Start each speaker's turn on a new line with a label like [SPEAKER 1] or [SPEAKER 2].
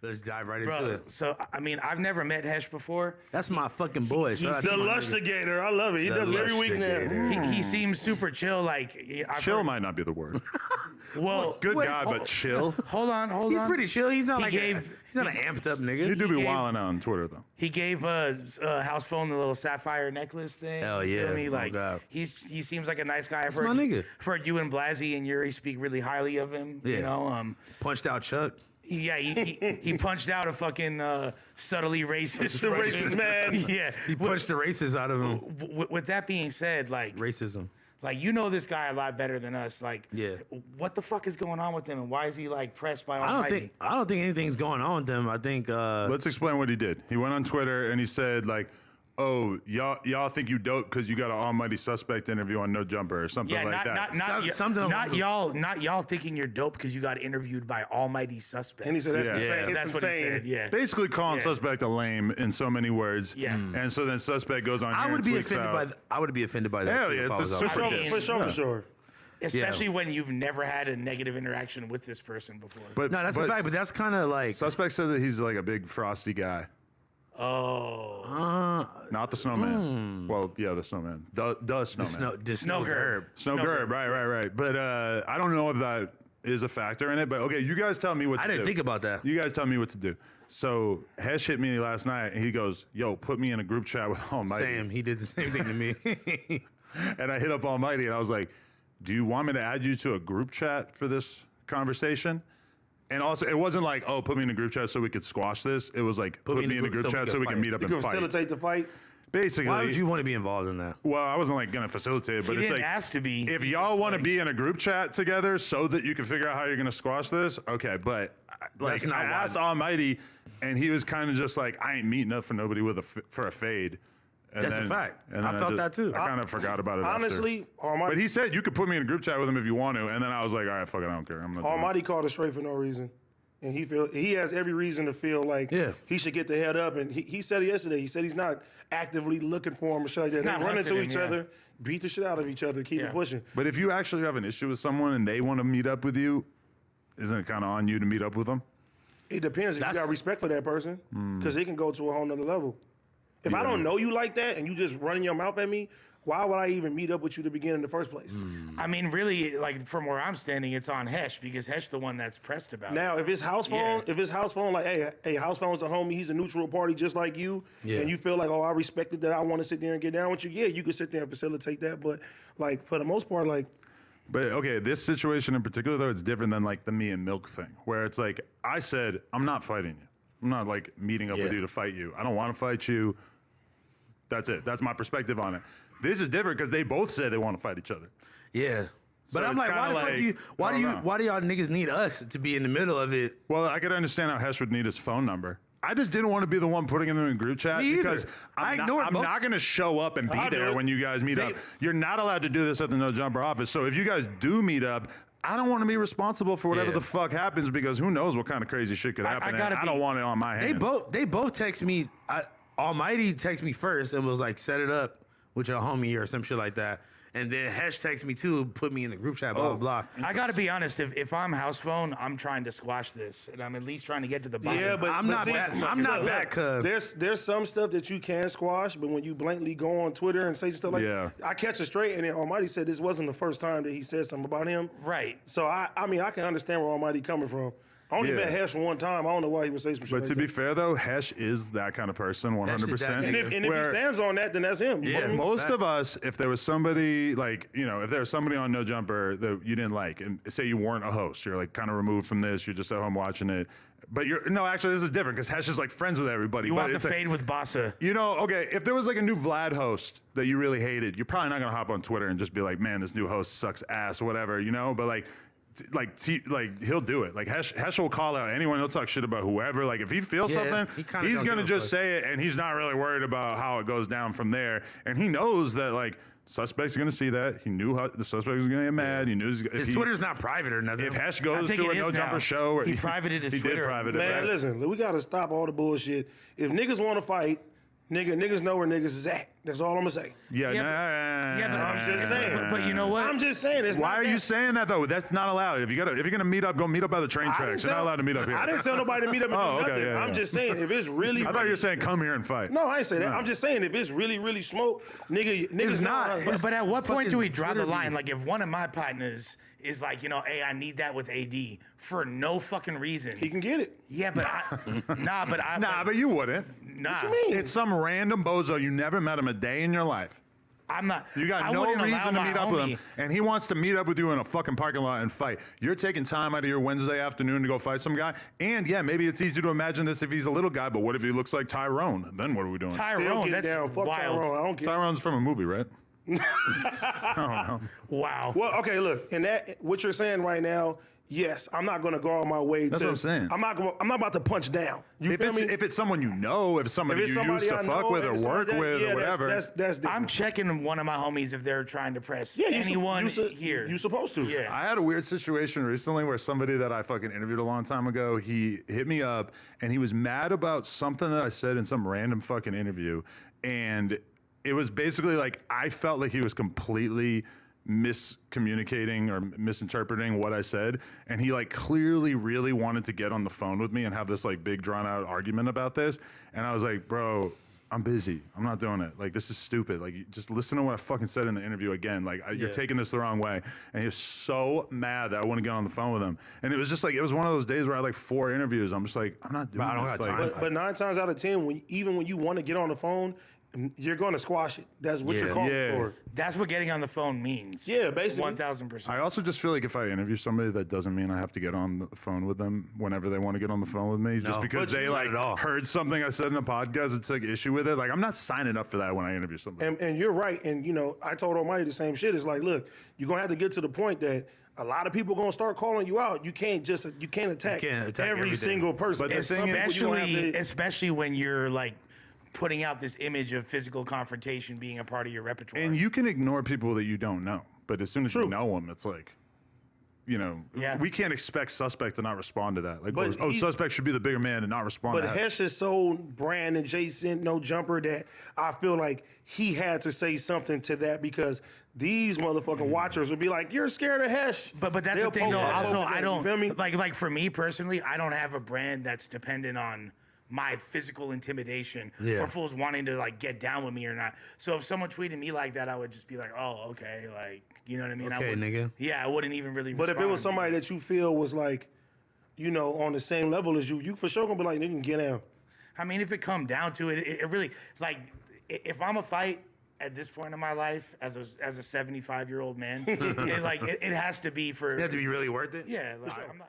[SPEAKER 1] Let's dive right into it.
[SPEAKER 2] So, I mean, I've never met Hesh before.
[SPEAKER 1] That's my fucking boy.
[SPEAKER 3] He's the lustigator. I love it. He does it every week now.
[SPEAKER 2] He seems super chill. Like
[SPEAKER 4] chill might not be the word.
[SPEAKER 2] Well,
[SPEAKER 4] good guy, but chill.
[SPEAKER 2] Hold on.
[SPEAKER 1] He's pretty chill. He's not he's not an amped up nigga.
[SPEAKER 4] You do be wilding out on Twitter though.
[SPEAKER 2] He gave House Phone the little sapphire necklace thing.
[SPEAKER 1] Hell yeah!
[SPEAKER 2] Me? Like he seems like a nice guy.
[SPEAKER 1] That's my nigga.
[SPEAKER 2] I've heard you and Blasey and Yuri speak really highly of him.
[SPEAKER 1] Yeah.
[SPEAKER 2] You know,
[SPEAKER 1] punched out Chuck.
[SPEAKER 2] Yeah, he punched out a fucking subtly racist.
[SPEAKER 3] The racist man.
[SPEAKER 2] Yeah,
[SPEAKER 1] he punched the racist out of him.
[SPEAKER 2] With that being said, like
[SPEAKER 1] racism.
[SPEAKER 2] Like, you know this guy a lot better than us. Like, what the fuck is going on with him, and why is he like pressed by Almighty?
[SPEAKER 1] I don't think anything's going on with him. I think.
[SPEAKER 4] Let's explain what he did. He went on Twitter and he said like, "Oh, y'all think you dope because you got an Almighty Suspect interview on No Jumper or something like that."
[SPEAKER 2] Not y'all thinking you're dope because you got interviewed by Almighty Suspect.
[SPEAKER 3] And he said that's insane.
[SPEAKER 2] That's what he said. Yeah,
[SPEAKER 4] basically calling Suspect a lame in so many words.
[SPEAKER 2] Yeah,
[SPEAKER 4] and so then Suspect goes on.
[SPEAKER 1] I would be offended by that.
[SPEAKER 4] Hell yeah,
[SPEAKER 3] for sure.
[SPEAKER 2] Especially when you've never had a negative interaction with this person before.
[SPEAKER 4] But
[SPEAKER 1] no, that's a fact. But that's kind of like
[SPEAKER 4] Suspect said that he's like a big frosty guy.
[SPEAKER 2] Oh,
[SPEAKER 4] not the snowman. Well, yeah, the snowman. The snowman.
[SPEAKER 2] The snow gerb.
[SPEAKER 4] Snow gerb. Right. But I don't know if that is a factor in it. But okay, you guys tell me what to do.
[SPEAKER 1] I didn't think about that.
[SPEAKER 4] You guys tell me what to do. So Hesh hit me last night, and he goes, "Yo, put me in a group chat with Almighty."
[SPEAKER 1] Sam, he did the same thing to me.
[SPEAKER 4] And I hit up Almighty, and I was like, "Do you want me to add you to a group chat for this conversation?" And also, it wasn't like, "Oh, put me in a group chat so we could squash this." It was like, "Put me in a group chat so we can meet up and fight."
[SPEAKER 3] Facilitate the fight.
[SPEAKER 4] Basically,
[SPEAKER 1] why would you want to be involved in that?
[SPEAKER 4] Well, I wasn't like gonna facilitate it, but it's like
[SPEAKER 2] ask to be.
[SPEAKER 4] If y'all want to be in a group chat together so that you can figure out how you're gonna squash this, okay. But like, I asked Almighty, and he was kind of just like, "I ain't meeting up for nobody for a fade." And
[SPEAKER 1] that's a fact. I felt that too.
[SPEAKER 4] I kind of forgot about it.
[SPEAKER 3] Honestly,
[SPEAKER 4] but he said you could put me in a group chat with him if you want to, and then I was like, "All right, fuck it, I don't care."
[SPEAKER 3] Almighty called it straight for no reason. And he has every reason to feel like he should get the head up. And he said it yesterday. He said he's not actively looking for him or shit like that. They run into each other, beat the shit out of each other, keep it pushing.
[SPEAKER 4] But if you actually have an issue with someone and they want to meet up with you, isn't it kind of on you to meet up with them?
[SPEAKER 3] It depends if you got respect for that person, because it can go to a whole nother level. If I don't know you like that and you just running your mouth at me, why would I even meet up with you to begin in the first place?
[SPEAKER 2] I mean, really, like from where I'm standing, it's on Hesh because Hesh the one that's pressed about it.
[SPEAKER 3] Now, if it's house phone, like, hey, house phone's the homie, he's a neutral party just like you, and you feel like, oh, I respected that, I want to sit there and get down with you. Yeah, you could sit there and facilitate that, but like for the most part, like.
[SPEAKER 4] But okay, this situation in particular though, it's different than like the me and Milk thing, where it's like I said, I'm not fighting you. I'm not like meeting up with you to fight you. I don't want to fight you. That's it. That's my perspective on it. This is different because they both said they want to fight each other.
[SPEAKER 1] Yeah.
[SPEAKER 4] So
[SPEAKER 1] but I'm like, why do y'all niggas need us to be in the middle of it?
[SPEAKER 4] Well, I could understand how Hesh would need his phone number. I just didn't want to be the one putting him in a group chat because I'm not going to show up and be there when you guys meet up. You're not allowed to do this at the No Jumper office. So if you guys do meet up, I don't want to be responsible for whatever the fuck happens because who knows what kind of crazy shit could happen. I don't want it on my hands.
[SPEAKER 1] They both text me. Almighty texted me first and was like, set it up with your homie or some shit like that. And then Hesh texted me too, put me in the group chat, blah, blah, blah.
[SPEAKER 2] I got to be honest. If I'm house phone, I'm trying to squash this. And I'm at least trying to get to the bottom.
[SPEAKER 3] Yeah, but
[SPEAKER 1] I'm not that cuz.
[SPEAKER 3] There's some stuff that you can squash, but when you blankly go on Twitter and say stuff like I catch it straight, and then Almighty said this wasn't the first time that he said something about him.
[SPEAKER 2] Right.
[SPEAKER 3] So, I mean, I can understand where Almighty coming from. I only met Hesh one time. I don't know why he would say some shit.
[SPEAKER 4] But to be fair, though, Hesh is that kind of person, 100%.
[SPEAKER 3] And if he stands on that, then that's him.
[SPEAKER 4] Yeah, most of us, if there was somebody like, if there was somebody on No Jumper that you didn't like, and say you weren't a host, you're like kind of removed from this, you're just at home watching it. But actually, this is different because Hesh is like friends with everybody.
[SPEAKER 2] You want the fade with Bassa.
[SPEAKER 4] Okay, if there was like a new Vlad host that you really hated, you're probably not going to hop on Twitter and just be like, man, this new host sucks ass, whatever, But like he'll do it. Like Hesh will call out anyone. He'll talk shit about whoever. Like if he feels something, he's gonna just say it, and he's not really worried about how it goes down from there. And he knows that like suspect's gonna see that. He knew how the suspect was gonna get mad. He knew
[SPEAKER 1] his Twitter's not private or nothing.
[SPEAKER 4] If Hesh goes to a No Jumper show,
[SPEAKER 2] he privated his Twitter.
[SPEAKER 4] Did private
[SPEAKER 3] Man,
[SPEAKER 4] it.
[SPEAKER 3] listen, we gotta stop all the bullshit. If niggas want to fight, Niggas know where niggas is at. That's all I'm gonna say.
[SPEAKER 4] Yeah,
[SPEAKER 2] but
[SPEAKER 3] I'm just saying.
[SPEAKER 2] But you know what?
[SPEAKER 3] I'm just saying. It's
[SPEAKER 4] Why
[SPEAKER 3] not
[SPEAKER 4] are you saying that though? That's not allowed. If you're gonna meet up, go meet up by the train tracks. You're not allowed to meet up here.
[SPEAKER 3] I didn't tell nobody to meet up and do nothing.
[SPEAKER 4] yeah,
[SPEAKER 3] I'm just saying if it's really.
[SPEAKER 4] I thought you were saying come here and fight.
[SPEAKER 3] No, I ain't say that. I'm just saying if it's really smoke, niggas
[SPEAKER 1] not.
[SPEAKER 2] But at what point do we draw the line? Like if one of my partners is like, hey, I need that with AD for no fucking reason.
[SPEAKER 3] he can get it.
[SPEAKER 2] Yeah, but
[SPEAKER 4] but you wouldn't.
[SPEAKER 2] Nah.
[SPEAKER 3] What you mean?
[SPEAKER 4] It's some random bozo you never met him a day in your life.
[SPEAKER 2] I'm not.
[SPEAKER 4] You got
[SPEAKER 2] I
[SPEAKER 4] no
[SPEAKER 2] wouldn't allow
[SPEAKER 4] reason to
[SPEAKER 2] my
[SPEAKER 4] meet up with
[SPEAKER 2] homie-
[SPEAKER 4] him, and he wants to meet up with you in a fucking parking lot and fight. You're taking time out of your Wednesday afternoon to go fight some guy, and yeah, maybe it's easy to imagine this if he's a little guy, but what if he looks like Tyrone? Then what are we doing?
[SPEAKER 2] Tyrone, that's
[SPEAKER 3] Fuck
[SPEAKER 2] wild.
[SPEAKER 3] Tyrone. I don't care.
[SPEAKER 4] Tyrone's from a movie, right? I don't know.
[SPEAKER 2] Wow.
[SPEAKER 3] Well, okay, look, and that what you're saying right now. Yes, I'm not gonna go on my way.
[SPEAKER 4] That's what I'm saying.
[SPEAKER 3] I'm not about to punch down. You
[SPEAKER 4] If
[SPEAKER 3] feel
[SPEAKER 4] it's,
[SPEAKER 3] me?
[SPEAKER 4] if it's someone you know, if it's somebody
[SPEAKER 3] If it's
[SPEAKER 4] you
[SPEAKER 3] somebody
[SPEAKER 4] used to
[SPEAKER 3] I
[SPEAKER 4] fuck
[SPEAKER 3] know,
[SPEAKER 4] with
[SPEAKER 3] if
[SPEAKER 4] or
[SPEAKER 3] it's
[SPEAKER 4] work
[SPEAKER 3] somebody
[SPEAKER 4] with
[SPEAKER 3] that-
[SPEAKER 4] or
[SPEAKER 3] yeah,
[SPEAKER 4] whatever.
[SPEAKER 3] That's different.
[SPEAKER 2] I'm checking one of my homies if they're trying to press anyone here.
[SPEAKER 3] You supposed to.
[SPEAKER 2] Yeah.
[SPEAKER 4] I had a weird situation recently where somebody that I fucking interviewed a long time ago, he hit me up and he was mad about something that I said in some random fucking interview. And it was basically like, I felt like he was completely miscommunicating or misinterpreting what I said. And he like clearly really wanted to get on the phone with me and have this like big drawn out argument about this. And I was like, bro, I'm busy. I'm not doing it. Like, this is stupid. Like, just listen to what I fucking said in the interview again. Like, you're taking this the wrong way. And he was so mad that I wouldn't get on the phone with him. And it was just like, it was one of those days where I had like 4 interviews. I'm just like, I'm not doing
[SPEAKER 1] I don't
[SPEAKER 4] this.
[SPEAKER 1] got
[SPEAKER 4] Like,
[SPEAKER 1] time.
[SPEAKER 3] But 9 times out of 10, even when you want to get on the phone, you're going to squash it. That's what you're calling for.
[SPEAKER 2] That's what getting on the phone means.
[SPEAKER 3] Yeah, basically.
[SPEAKER 2] 1,000%.
[SPEAKER 4] I also just feel like if I interview somebody, that doesn't mean I have to get on the phone with them whenever they want to get on the phone with me. Just because they like heard something I said in a podcast and took issue with it. Like, I'm not signing up for that when I interview somebody.
[SPEAKER 3] And you're right. And, I told Almighty the same shit. It's like, look, you're going to have to get to the point that a lot of people going to start calling you out. You can't attack every
[SPEAKER 1] everything.
[SPEAKER 3] single person.
[SPEAKER 4] But the thing is,
[SPEAKER 2] especially when you're like putting out this image of physical confrontation being a part of your repertoire.
[SPEAKER 4] and you can ignore people that you don't know. But as soon as you know them, it's like, we can't expect suspect to not respond to that. Like,
[SPEAKER 3] But
[SPEAKER 4] suspect should be the bigger man and not respond
[SPEAKER 3] But
[SPEAKER 4] to that.
[SPEAKER 3] Hesh is so brand adjacent, no jumper, that I feel like he had to say something to that because these motherfucking watchers would be like, "You're scared of Hesh."
[SPEAKER 2] But that's
[SPEAKER 3] They'll
[SPEAKER 2] the thing, though.
[SPEAKER 3] poke
[SPEAKER 2] Also,
[SPEAKER 3] that,
[SPEAKER 2] I
[SPEAKER 3] you
[SPEAKER 2] don't
[SPEAKER 3] feel me?
[SPEAKER 2] like for me personally, I don't have a brand that's dependent on my physical intimidation or fools wanting to like get down with me or not. So if someone tweeted me like that, I would just be like, "Oh, okay," like, you know what I mean?
[SPEAKER 1] Okay, nigga.
[SPEAKER 2] Yeah, I wouldn't even really.
[SPEAKER 3] But if it was
[SPEAKER 2] respond.
[SPEAKER 3] somebody that you feel was like, on the same level as you for sure gonna be like, "Nigga, get down."
[SPEAKER 2] I mean, if it come down to it, it really like if I'm a fight at this point in my life as a 75-year-old man, it has to be for.
[SPEAKER 1] It has to be really worth it.
[SPEAKER 2] Yeah, like, I'm not.